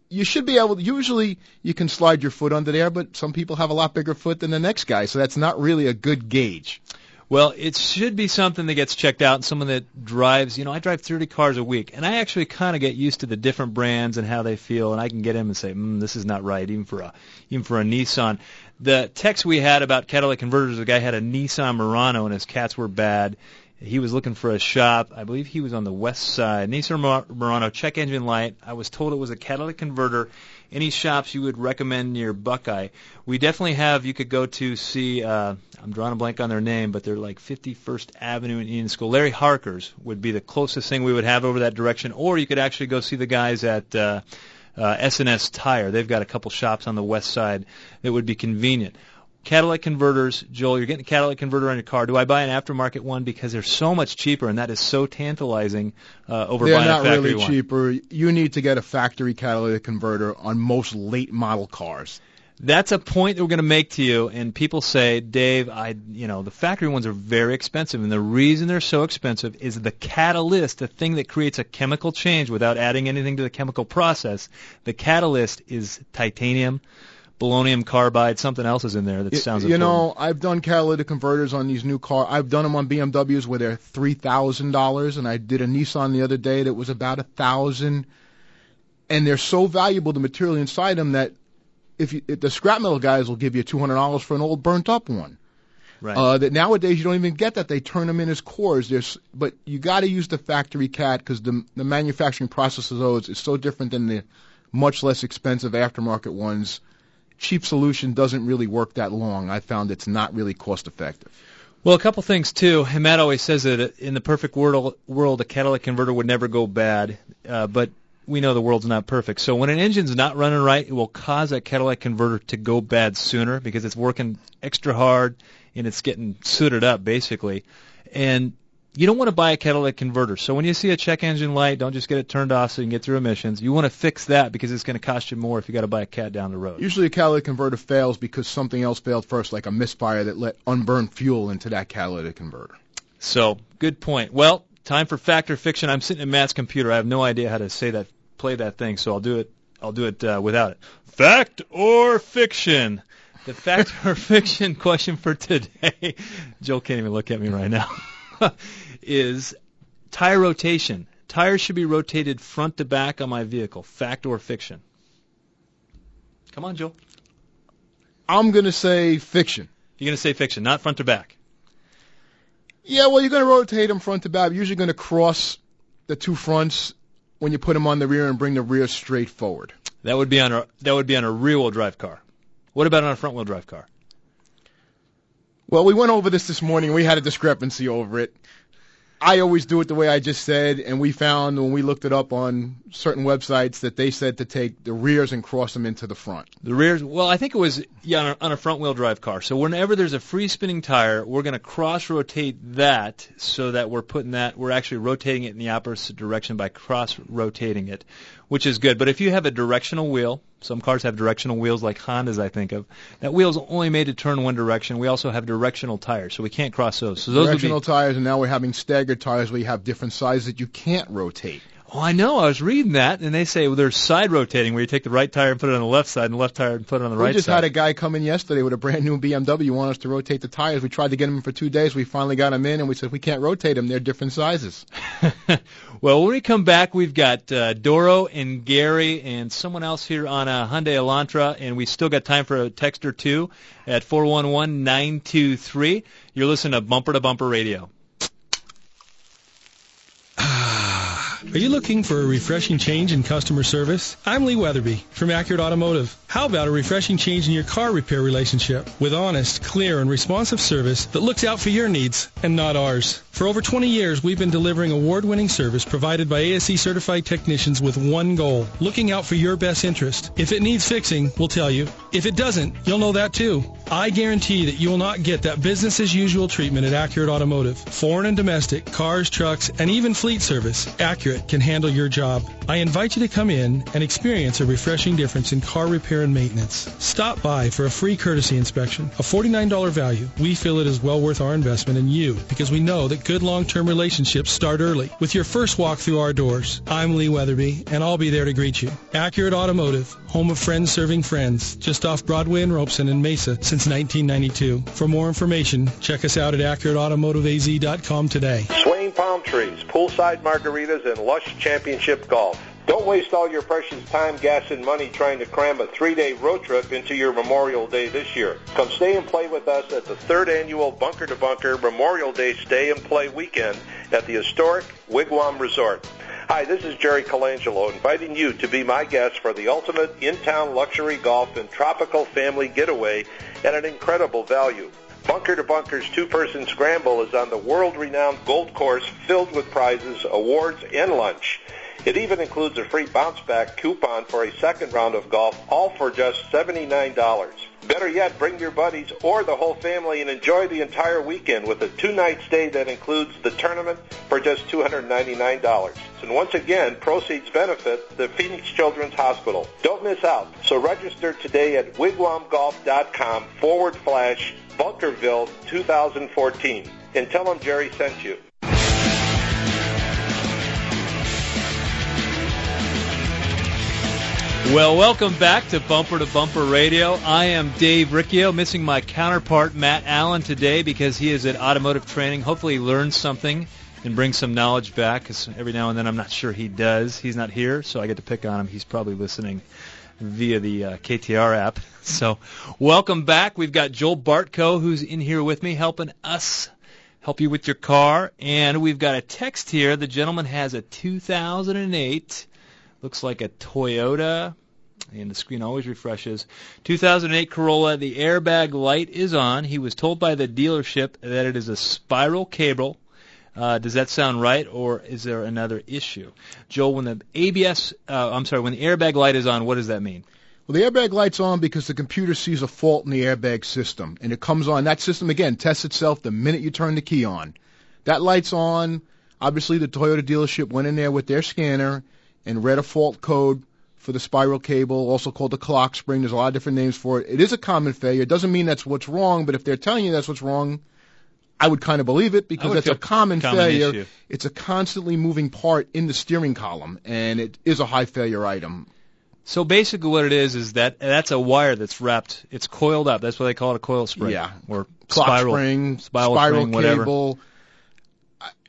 You should be able to, usually you can slide your foot under there, but some people have a lot bigger foot than the next guy, so that's not really a good gauge. Well, it should be something that gets checked out. Someone that drives, I drive 30 cars a week, and I actually kind of get used to the different brands and how they feel, and I can get in and say, this is not right, even for a Nissan. The text we had about catalytic converters, the guy had a Nissan Murano, and his cats were bad. He was looking for a shop. I believe he was on the west side. Nissan Murano, check engine light. I was told it was a catalytic converter. Any shops you would recommend near Buckeye? We definitely have. You could go to see, I'm drawing a blank on their name, but they're like 51st Avenue in Indian School. Larry Harker's would be the closest thing we would have over that direction. Or you could actually go see the guys at S&S Tire. They've got a couple shops on the west side that would be convenient. Catalytic converters, Joel, you're getting a catalytic converter on your car. Do I buy an aftermarket one because they're so much cheaper, and that is so tantalizing over buying a factory one? They're not really cheaper. You need to get a factory catalytic converter on most late model cars. That's a point that we're going to make to you, and people say, Dave, the factory ones are very expensive, and the reason they're so expensive is the catalyst, the thing that creates a chemical change without adding anything to the chemical process. The catalyst is titanium, polonium carbide, something else is in there that sounds important. I've done catalytic converters on these new cars. I've done them on BMWs where they're $3,000, and I did a Nissan the other day that was about $1,000. And they're so valuable, the material inside them, that if the scrap metal guys will give you $200 for an old burnt up one. Right. That nowadays you don't even get that. They turn them in as cores. But you got to use the factory cat because the manufacturing process of those is so different than the much less expensive aftermarket ones. Cheap solution doesn't really work that long. I found it's not really cost effective. Well, a couple things too. And Matt always says that in the perfect world, a catalytic converter would never go bad, but we know the world's not perfect. So when an engine's not running right, it will cause that catalytic converter to go bad sooner because it's working extra hard and it's getting sooted up basically. And you don't want to buy a catalytic converter. So when you see a check engine light, don't just get it turned off so you can get through emissions. You want to fix that because it's going to cost you more if you got to buy a cat down the road. Usually a catalytic converter fails because something else failed first, like a misfire that let unburned fuel into that catalytic converter. So, good point. Well, time for fact or fiction. I'm sitting at Matt's computer. I have no idea how to play that thing, so I'll do it without it. Fact or fiction? The fact or fiction question for today, Joel can't even look at me right now, is tire rotation. Tires should be rotated front to back on my vehicle. Fact or fiction? Come on, Joel. I'm going to say fiction. You're going to say fiction, not front to back. Yeah, well, you're going to rotate them front to back. You're usually going to cross the two fronts when you put them on the rear and bring the rear straight forward. That would be on a rear-wheel drive car. What about on a front-wheel drive car? Well, we went over this morning. We had a discrepancy over it. I always do it the way I just said, and we found when we looked it up on certain websites that they said to take the rears and cross them into the front. The rears, well, I think it was on a front-wheel drive car. So whenever there's a free-spinning tire, we're going to cross-rotate that so that we're actually rotating it in the opposite direction by cross-rotating it, which is good. But if you have a directional wheel, some cars have directional wheels like Hondas, I think of. That wheel's only made to turn one direction. We also have directional tires, so we can't cross those. So those directional tires, and now we're having staggered tires where you have different sizes that you can't rotate. Oh, I know. I was reading that, and they say there's side rotating where you take the right tire and put it on the left side, and the left tire and put it on the right side. We just had a guy come in yesterday with a brand new BMW, want us to rotate the tires. We tried to get him in for 2 days. We finally got him in, and we said we can't rotate them. They're different sizes. Well, when we come back, we've got Doro and Gary and someone else here on a Hyundai Elantra, and we still got time for a text or two at 411-923. You're listening to Bumper Radio. Are you looking for a refreshing change in customer service? I'm Lee Weatherby from Accurate Automotive. How about a refreshing change in your car repair relationship with honest, clear, and responsive service that looks out for your needs and not ours? For over 20 years, we've been delivering award-winning service provided by ASE-certified technicians with one goal, looking out for your best interest. If it needs fixing, we'll tell you. If it doesn't, you'll know that too. I guarantee that you will not get that business-as-usual treatment at Accurate Automotive. Foreign and domestic, cars, trucks, and even fleet service, Accurate can handle your job. I invite you to come in and experience a refreshing difference in car repair and maintenance. Stop by for a free courtesy inspection, a $49 value. We feel it is well worth our investment in you because we know that good long-term relationships start early with your first walk through our doors. I'm Lee Weatherby, and I'll be there to greet you. Accurate Automotive, home of friends serving friends, just off Broadway and Robeson in Mesa since since 1992. For more information, check us out at AccurateAutomotiveAZ.com today. Swaying palm trees, poolside margaritas, and lush championship golf. Don't waste all your precious time, gas, and money trying to cram a 3-day road trip into your Memorial Day this year. Come stay and play with us at the 3rd Annual Bunker to Bunker Memorial Day Stay and Play Weekend at the historic Wigwam Resort. Hi, this is Jerry Colangelo, inviting you to be my guest for the ultimate in-town luxury golf and tropical family getaway at an incredible value. Bunker to Bunker's 2-person scramble is on the world-renowned Gold Course filled with prizes, awards, and lunch. It even includes a free bounce-back coupon for a second round of golf, all for just $79. Better yet, bring your buddies or the whole family and enjoy the entire weekend with a 2-night stay that includes the tournament for just $299. And once again, proceeds benefit the Phoenix Children's Hospital. Don't miss out. So register today at wigwamgolf.com/Bunkerville 2014 and tell them Jerry sent you. Well, welcome back to Bumper Radio. I am Dave Riccio, missing my counterpart, Matt Allen, today because he is at automotive training. Hopefully he learns something and brings some knowledge back, because every now and then I'm not sure he does. He's not here, so I get to pick on him. He's probably listening via the KTAR app. So welcome back. We've got Joel Bartco, who's in here with me, helping us help you with your car. And we've got a text here. The gentleman has a 2008... looks like a Toyota, and the screen always refreshes. 2008 Corolla, the airbag light is on. He was told by the dealership that it is a spiral cable. Does that sound right, or is there another issue? Joel, when the when the airbag light is on, what does that mean? Well, the airbag light's on because the computer sees a fault in the airbag system, and it comes on. That system, again, tests itself the minute you turn the key on. That light's on. Obviously, the Toyota dealership went in there with their scanner and read a fault code for the spiral cable, also called the clock spring. There's a lot of different names for it. It is a common failure. It doesn't mean that's what's wrong, but if they're telling you that's what's wrong, I would kind of believe it, because it's a common failure. Issue. It's a constantly moving part in the steering column, and it is a high failure item. So basically what it is that's a wire that's wrapped. It's coiled up. That's why they call it a coil spring. Yeah. Or Clock spiral spring, spiral cable. whatever.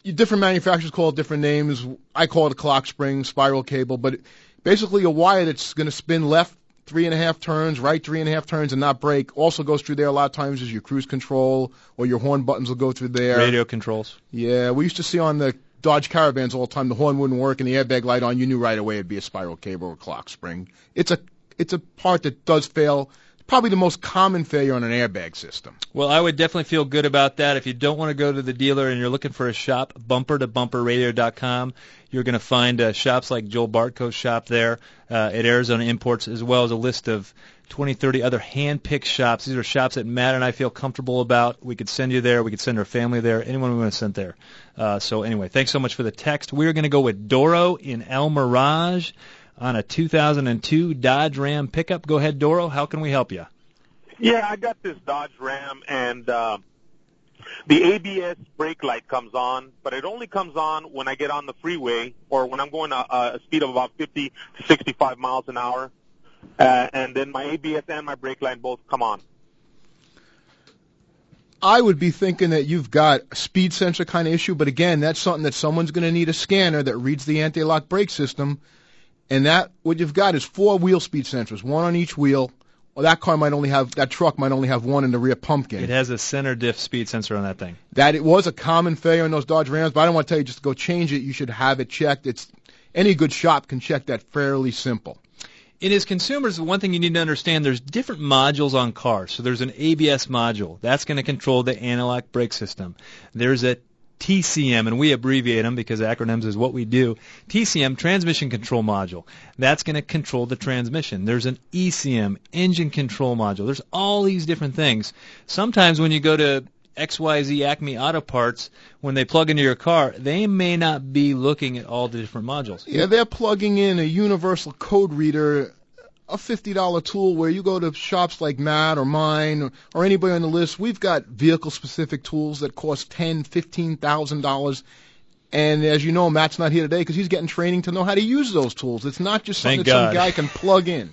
Different manufacturers call it different names. I call it a clock spring, spiral cable, but basically a wire that's going to spin left 3.5 turns, right 3.5 turns, and not break. Also goes through there a lot of times is your cruise control, or your horn buttons will go through there. Radio controls. Yeah, we used to see on the Dodge Caravans all the time, the horn wouldn't work and the airbag light on, you knew right away it'd be a spiral cable or a clock spring. It's a part that does fail. Probably the most common failure on an airbag system. Well, I would definitely feel good about that. If you don't want to go to the dealer and you're looking for a shop, bumpertobumperradio.com. You're going to find shops like Joel Bartco's shop there at Arizona Imports, as well as a list of 20, 30 other hand-picked shops. These are shops that Matt and I feel comfortable about. We could send you there. We could send our family there. Anyone we want to send there. So anyway, thanks so much for the text. We're going to go with Doro in El Mirage on a 2002 Dodge Ram pickup. Go ahead, Doro. How can we help you? Yeah, I got this Dodge Ram, and the ABS brake light comes on, but it only comes on when I get on the freeway or when I'm going a speed of about 50 to 65 miles an hour, and then my ABS and my brake light both come on. I would be thinking that you've got a speed sensor kind of issue, but again, that's something that someone's going to need a scanner that reads the anti-lock brake system. And that what you've got is 4 wheel speed sensors, one on each wheel. Well, that truck might only have one in the rear pumpkin. It has a center diff speed sensor on that thing. That it was a common failure in those Dodge Rams, but I don't want to tell you just to go change it. You should have it checked. Any good shop can check that fairly simple. And as consumers, one thing you need to understand, there's different modules on cars. So there's an ABS module. That's going to control the anti-lock brake system. There's a TCM, and we abbreviate them because acronyms is what we do. TCM, transmission control module. That's going to control the transmission. There's an ECM, engine control module. There's all these different things. Sometimes when you go to XYZ Acme Auto Parts, when they plug into your car, they may not be looking at all the different modules. Yeah, they're plugging in a universal code reader, a $50 tool where you go to shops like Matt or mine or anybody on the list. We've got vehicle-specific tools that cost $10,000, $15,000. And as you know, Matt's not here today because he's getting training to know how to use those tools. It's not just something Thank that some God. guy can plug in.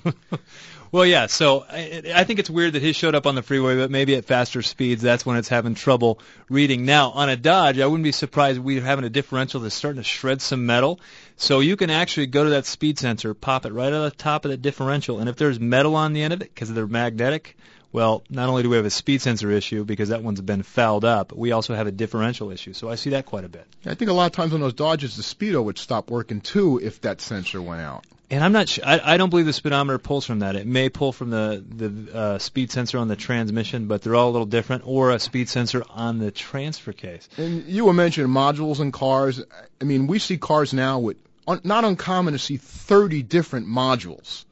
Well, yeah, so I think it's weird that his showed up on the freeway, but maybe at faster speeds, that's when it's having trouble reading. Now, on a Dodge, I wouldn't be surprised if we're having a differential that's starting to shred some metal. So you can actually go to that speed sensor, pop it right on the top of the differential, and if there's metal on the end of it because they're magnetic, well, not only do we have a speed sensor issue because that one's been fouled up, we also have a differential issue. So I see that quite a bit. I think a lot of times on those Dodges, the speedo would stop working too if that sensor went out. And I'm not sure. I don't believe the speedometer pulls from that. It may pull from the speed sensor on the transmission, but they're all a little different, or a speed sensor on the transfer case. And you were mentioning modules in cars. I mean, we see cars now with not uncommon to see 30 different modules,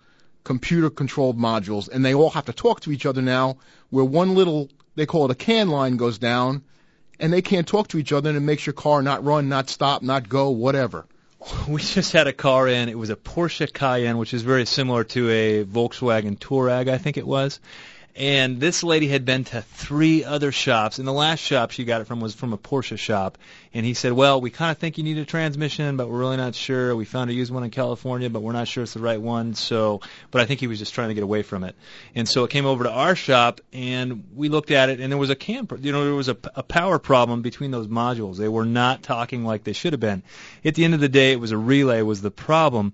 computer-controlled modules, and they all have to talk to each other now, where one little, they call it a CAN line, goes down, and they can't talk to each other, and it makes your car not run, not stop, not go, whatever. We just had a car in. It was a Porsche Cayenne, which is very similar to a Volkswagen Touareg, I think it was. And this lady had been to 3 other shops, and the last shop she got it from was from a Porsche shop. And he said, well, we kind of think you need a transmission, but we're really not sure. We found a used one in California, but we're not sure it's the right one. But I think he was just trying to get away from it. And so it came over to our shop, and we looked at it, and there was there was a power problem between those modules. They were not talking like they should have been. At the end of the day, it was a relay was the problem.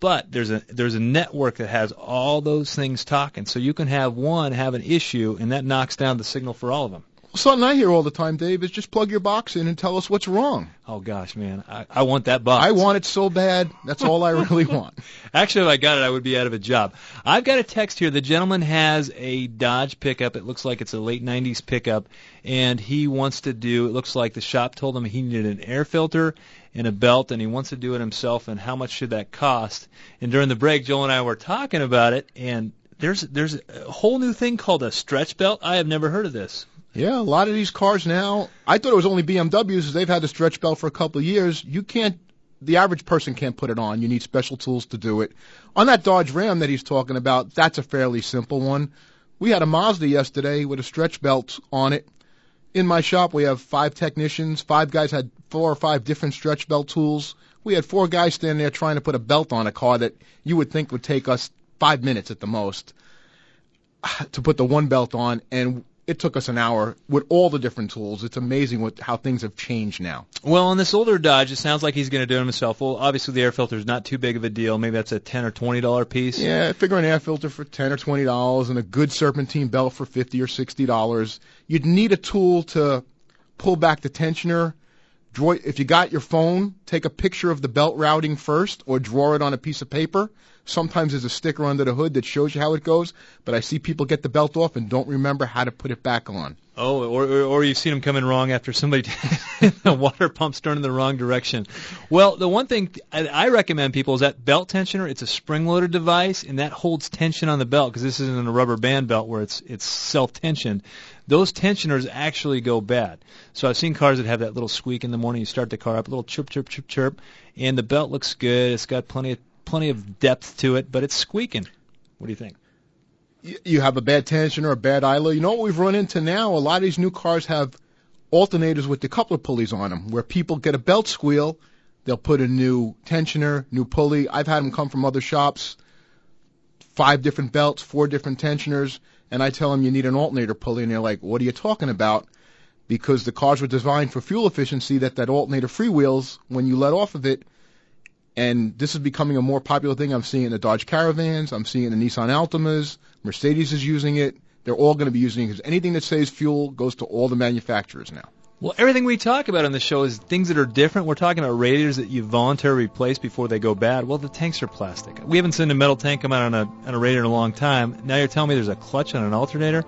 But there's a network that has all those things talking, so you can have one have an issue, and that knocks down the signal for all of them. Something I hear all the time, Dave, is just plug your box in and tell us what's wrong. Oh, gosh, man. I want that box. I want it so bad. That's all I really want. Actually, if I got it, I would be out of a job. I've got a text here. The gentleman has a Dodge pickup. It looks like it's a late 90s pickup, and he wants to do, it looks like the shop told him he needed an air filter and a belt, and he wants to do it himself, and how much should that cost? And during the break, Joel and I were talking about it, and there's a whole new thing called a stretch belt. I have never heard of this. Yeah, a lot of these cars now, I thought it was only BMWs, as they've had the stretch belt for a couple of years. The average person can't put it on. You need special tools to do it. On that Dodge Ram that he's talking about, that's a fairly simple one. We had a Mazda yesterday with a stretch belt on it. In my shop, we have 5 technicians. 5 guys had 4 or 5 different stretch belt tools. We had 4 guys standing there trying to put a belt on a car that you would think would take us 5 minutes at the most to put the one belt on, and it took us an hour with all the different tools. It's amazing how things have changed now. Well, on this older Dodge, it sounds like he's going to do it himself. Well, obviously the air filter is not too big of a deal. Maybe that's a $10 or $20 piece. Yeah, figure an air filter for $10 or $20 and a good serpentine belt for $50 or $60. You'd need a tool to pull back the tensioner. If you got your phone, take a picture of the belt routing first or draw it on a piece of paper. Sometimes there's a sticker under the hood that shows you how it goes, but I see people get the belt off and don't remember how to put it back on. Oh, or you've seen them coming wrong after somebody the water pump's turned in the wrong direction. Well, the one thing I recommend people is that belt tensioner. It's a spring-loaded device, and that holds tension on the belt because this isn't a rubber band belt where it's self-tensioned. Those tensioners actually go bad. So I've seen cars that have that little squeak in the morning. You start the car up, a little chirp, chirp, chirp, chirp, and the belt looks good. It's got plenty of depth to it, but it's squeaking. What do you think? You have a bad tensioner or a bad idler. You know what we've run into now? A lot of these new cars have alternators with the coupler pulleys on them, where people get a belt squeal, they'll put a new tensioner, new pulley. I've had them come from other shops, 5 different belts, 4 different tensioners, and I tell them you need an alternator pulley, and they're like, what are you talking about? Because the cars were designed for fuel efficiency that alternator freewheels when you let off of it. And this is becoming a more popular thing. I'm seeing it in the Dodge Caravans. I'm seeing it in the Nissan Altimas. Mercedes is using it. They're all going to be using it because anything that saves fuel goes to all the manufacturers now. Well, everything we talk about on the show is things that are different. We're talking about radiators that you voluntarily replace before they go bad. Well, the tanks are plastic. We haven't seen a metal tank come out on a radiator in a long time. Now you're telling me there's a clutch on an alternator?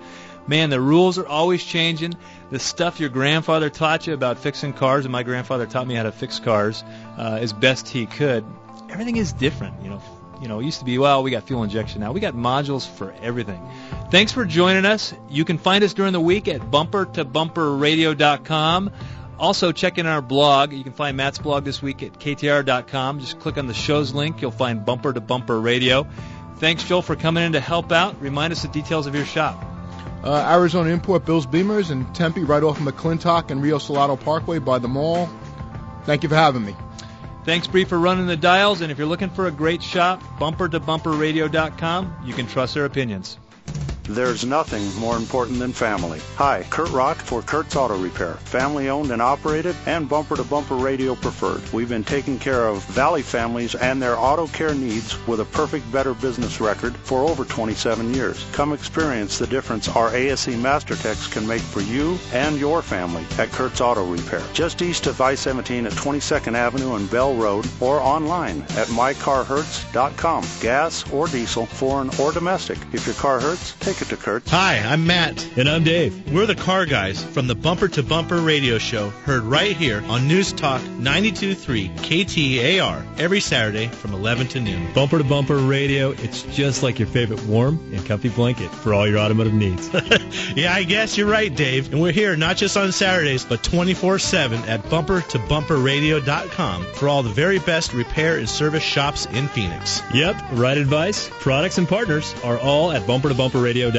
Man, the rules are always changing. The stuff your grandfather taught you about fixing cars, and my grandfather taught me how to fix cars as best he could. Everything is different, You know, it used to be, well, we got fuel injection now. We got modules for everything. Thanks for joining us. You can find us during the week at bumpertobumperradio.com. Also, check in our blog. You can find Matt's blog this week at KTAR.com. Just click on the show's link. You'll find Bumper to Bumper Radio. Thanks, Joel, for coming in to help out. Remind us the details of your shop. Arizona Import Bill's Beamers in Tempe, right off of McClintock and Rio Salado Parkway by the mall. Thank you for having me. Thanks, Bree, for running the dials. And if you're looking for a great shop, bumpertobumperradio.com. You can trust their opinions. There's nothing more important than family. Hi, Kurt Rock for Kurt's Auto Repair. Family owned and operated and bumper-to-bumper radio preferred. We've been taking care of Valley families and their auto care needs with a perfect Better Business record for over 27 years. Come experience the difference our ASE Master Techs can make for you and your family at Kurt's Auto Repair. Just east of I-17 at 22nd Avenue and Bell Road, or online at mycarhurts.com. Gas or diesel, foreign or domestic. If your car hurts, take it to Kurt's. Hi, I'm Matt. And I'm Dave. We're the car guys from the Bumper to Bumper radio show, heard right here on News Talk 92.3 KTAR every Saturday from 11 to noon. Bumper to Bumper Radio, it's just like your favorite warm and comfy blanket for all your automotive needs. Yeah, I guess you're right, Dave. And we're here not just on Saturdays, but 24/7 at bumpertobumperradio.com for all the very best repair and service shops in Phoenix. Yep, right advice, products, and partners are all at bumpertobumperradio.com.